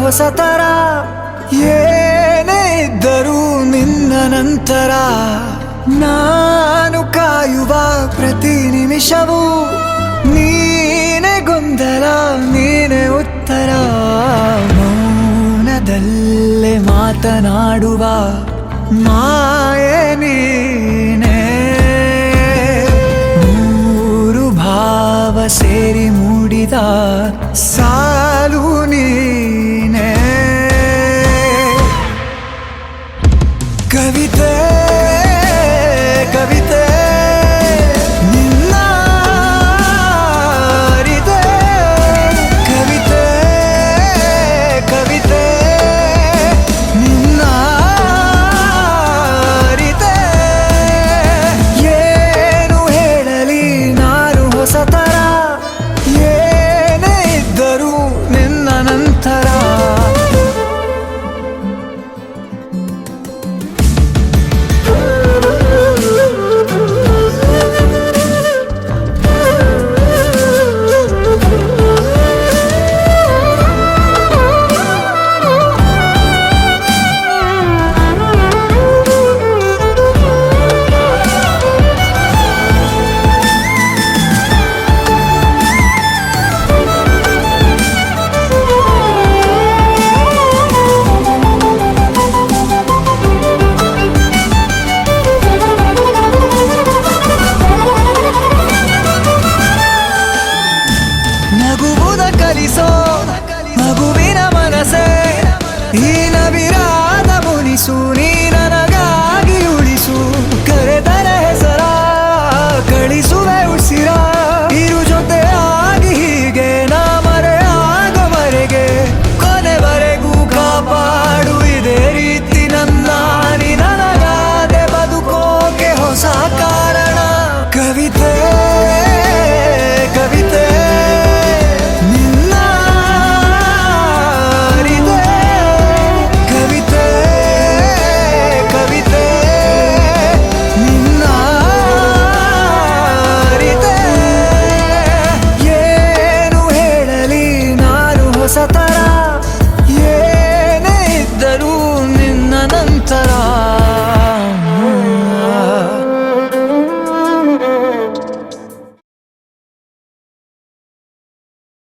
ಹೊಸತರ ಏನೇ ಇದ್ದರೂ ನಿನ್ನ ನಂತರ ನಾನು ಕಾಯುವ ಪ್ರತಿ ನಿಮಿಷವೂ ನೀನೆ ಗೊಂದಲ ನೀನೆ ಉತ್ತರ ಮೌನದಲ್ಲೇ ಮಾತನಾಡುವ ಮಾಯೆ ನೀನೆ ಮೂರು ಭಾವ ಸೇರಿ ಮೂಡಿದ ಸಾಲು ನೀನೆ ಕವಿತೆ ಕವಿತೆ ನಿನ್ನ ಅರಿತೆ ಕವಿತೆ ಕವಿತೆ ನಿನ್ನ ಅರಿತೆ ಏನು ಹೇಳಲಿ ನಾನು ಹೊಸತರ ಏನೇ ಇದ್ದರೂ ನಿನ್ನ ನಂತರ ನಗುವುದ ಕಲಿಸೋ ಮಗುವಿನ ಮನಸೆ ಈ ನವಿರಾದ ಮುನಿಸು ನೀನ